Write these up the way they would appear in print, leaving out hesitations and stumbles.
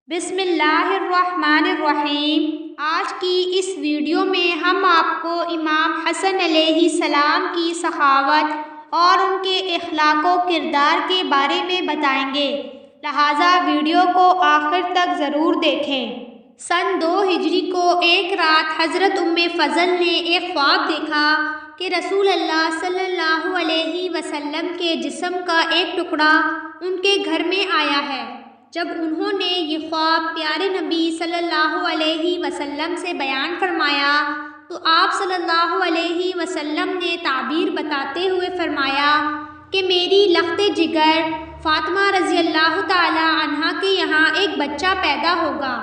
بسم اللہ الرحمن الرحیم۔ آج کی اس ویڈیو میں ہم آپ کو امام حسن علیہ السلام کی سخاوت اور ان کے اخلاق و کردار کے بارے میں بتائیں گے، لہٰذا ویڈیو کو آخر تک ضرور دیکھیں۔ سن 2 ہجری کو ایک رات حضرت فضل نے ایک خواب دیکھا کہ رسول اللہ صلی اللہ علیہ وسلم کے جسم کا ایک ٹکڑا ان کے گھر میں آیا ہے۔ جب انہوں نے یہ خواب پیارے نبی صلی اللہ علیہ وسلم سے بیان فرمایا تو آپ صلی اللہ علیہ وسلم نے تعبیر بتاتے ہوئے فرمایا کہ میری لخت جگر فاطمہ رضی اللہ تعالی عنہا کے یہاں ایک بچہ پیدا ہوگا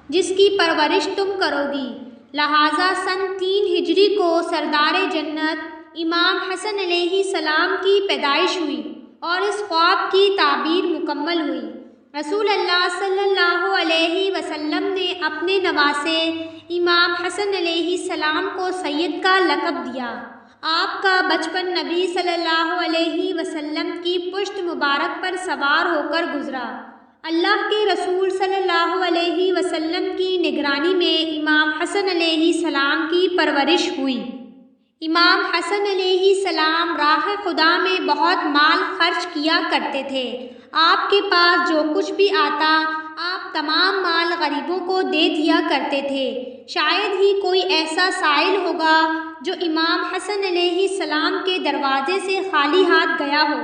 جس کی پرورش تم کرو گی، لہٰذا سن 3 ہجری کو سردار جنت امام حسن علیہ السلام کی پیدائش ہوئی اور اس خواب کی تعبیر مکمل ہوئی۔ رسول اللہ صلی اللہ علیہ وسلم نے اپنے نواسے امام حسن علیہ السلام کو سید کا لقب دیا۔ آپ کا بچپن نبی صلی اللہ علیہ وسلم کی پشت مبارک پر سوار ہو کر گزرا۔ اللہ کے رسول صلی اللہ علیہ وسلم کی نگرانی میں امام حسن علیہ السلام کی پرورش ہوئی۔ امام حسن علیہ السلام راہ خدا میں بہت مال خرچ کیا کرتے تھے۔ آپ کے پاس جو کچھ بھی آتا آپ تمام مال غریبوں کو دے دیا کرتے تھے۔ شاید ہی کوئی ایسا سائل ہوگا جو امام حسن علیہ السلام کے دروازے سے خالی ہاتھ گیا ہو۔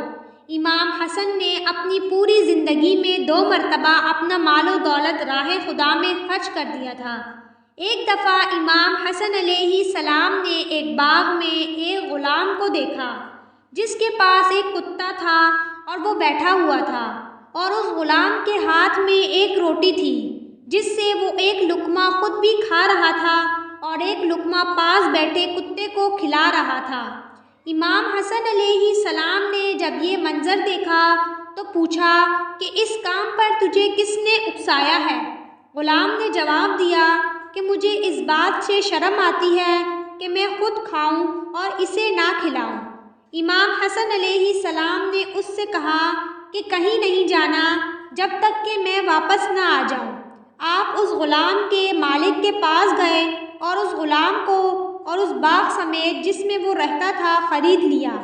امام حسن نے اپنی پوری زندگی میں 2 مرتبہ اپنا مال و دولت راہ خدا میں خرچ کر دیا تھا۔ ایک دفعہ امام حسن علیہ السلام نے ایک باغ میں ایک غلام کو دیکھا جس کے پاس ایک کتا تھا اور وہ بیٹھا ہوا تھا، اور اس غلام کے ہاتھ میں ایک روٹی تھی جس سے وہ ایک لقمہ خود بھی کھا رہا تھا اور ایک لقمہ پاس بیٹھے کتے کو کھلا رہا تھا۔ امام حسن علیہ السلام نے جب یہ منظر دیکھا تو پوچھا کہ اس کام پر تجھے کس نے اکسایا ہے؟ غلام نے جواب دیا کہ مجھے اس بات سے شرم آتی ہے کہ میں خود کھاؤں اور اسے نہ کھلاؤں۔ امام حسن علیہ السلام نے اس سے کہا کہ کہیں نہیں جانا جب تک کہ میں واپس نہ آ جاؤں۔ آپ اس غلام کے مالک کے پاس گئے اور اس غلام کو اور اس باغ سمیت جس میں وہ رہتا تھا خرید لیا،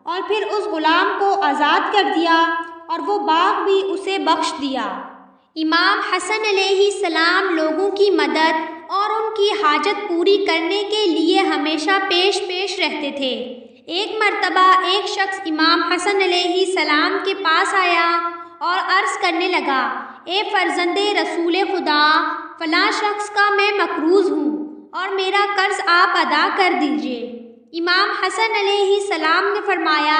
اور پھر اس غلام کو آزاد کر دیا اور وہ باغ بھی اسے بخش دیا۔ امام حسن علیہ السلام لوگوں کی مدد اور ان کی حاجت پوری کرنے کے لیے ہمیشہ پیش رہتے تھے۔ ایک مرتبہ ایک شخص امام حسن علیہ السلام کے پاس آیا اور عرض کرنے لگا، اے فرزند رسول خدا، فلاں شخص کا میں مقروض ہوں اور میرا قرض آپ ادا کر دیجئے۔ امام حسن علیہ السلام نے فرمایا،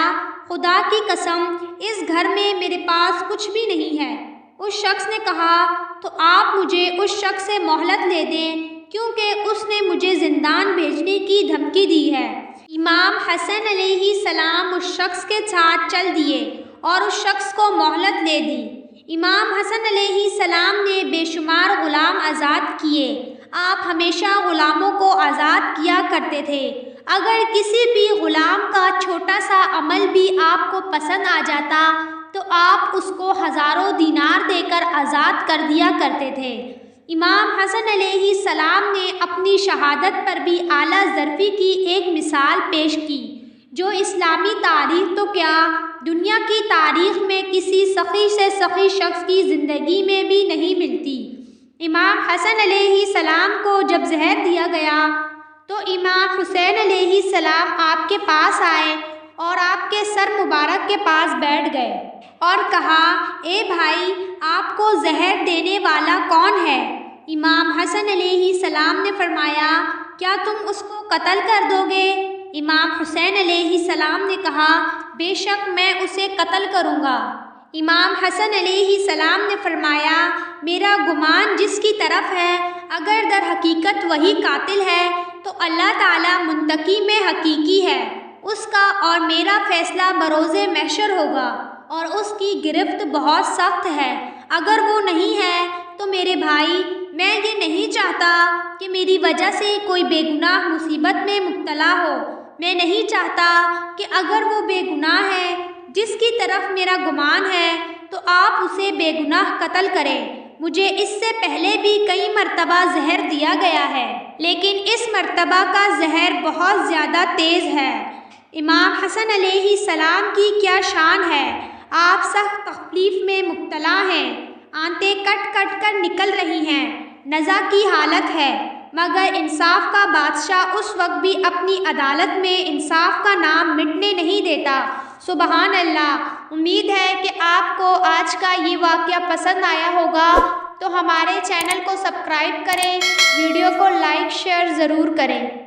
خدا کی قسم اس گھر میں میرے پاس کچھ بھی نہیں ہے۔ اس شخص نے کہا، تو آپ مجھے اس شخص سے مہلت لے دیں کیونکہ اس نے مجھے زندان بھیجنے کی دھمکی دی ہے۔ امام حسن علیہ السلام اس شخص کے ساتھ چل دیے اور اس شخص کو مہلت دے دی۔ امام حسن علیہ السلام نے بے شمار غلام آزاد کیے۔ آپ ہمیشہ غلاموں کو آزاد کیا کرتے تھے۔ اگر کسی بھی غلام کا چھوٹا سا عمل بھی آپ کو پسند آ جاتا تو آپ اس کو ہزاروں دینار دے کر آزاد کر دیا کرتے تھے۔ امام حسن علیہ السلام نے اپنی شہادت پر بھی اعلیٰ ظرفی کی ایک مثال پیش کی جو اسلامی تاریخ تو کیا دنیا کی تاریخ میں کسی سخی سے سخی شخص کی زندگی میں بھی نہیں ملتی۔ امام حسن علیہ السلام کو جب زہر دیا گیا تو امام حسین علیہ السلام آپ کے پاس آئے اور آپ کے سر مبارک کے پاس بیٹھ گئے اور کہا، اے بھائی، آپ کو زہر دینے والا کون ہے؟ امام حسن علیہ السلام نے فرمایا، کیا تم اس کو قتل کر دو گے؟ امام حسین علیہ السلام نے کہا، بے شک میں اسے قتل کروں گا۔ امام حسن علیہ السلام نے فرمایا، میرا گمان جس کی طرف ہے اگر در حقیقت وہی قاتل ہے تو اللہ تعالیٰ منتقم میں حقیقی ہے، اس کا اور میرا فیصلہ بروز محشر ہوگا اور اس کی گرفت بہت سخت ہے۔ اگر وہ نہیں ہے تو میرے بھائی، میں یہ نہیں چاہتا کہ میری وجہ سے کوئی بے گناہ مصیبت میں مبتلا ہو۔ میں نہیں چاہتا کہ اگر وہ بے گناہ ہے جس کی طرف میرا گمان ہے تو آپ اسے بے گناہ قتل کریں۔ مجھے اس سے پہلے بھی کئی مرتبہ زہر دیا گیا ہے، لیکن اس مرتبہ کا زہر بہت زیادہ تیز ہے۔ امام حسن علیہ السلام کی کیا شان ہے، آپ سخت تکلیف میں مبتلا ہیں، آنتیں کٹ کٹ کر نکل رہی ہیں، نزع کی حالت ہے، مگر انصاف کا بادشاہ اس وقت بھی اپنی عدالت میں انصاف کا نام مٹنے نہیں دیتا۔ سبحان اللہ۔ امید ہے کہ آپ کو آج کا یہ واقعہ پسند آیا ہوگا، تو ہمارے چینل کو سبسکرائب کریں، ویڈیو کو لائک شیئر ضرور کریں۔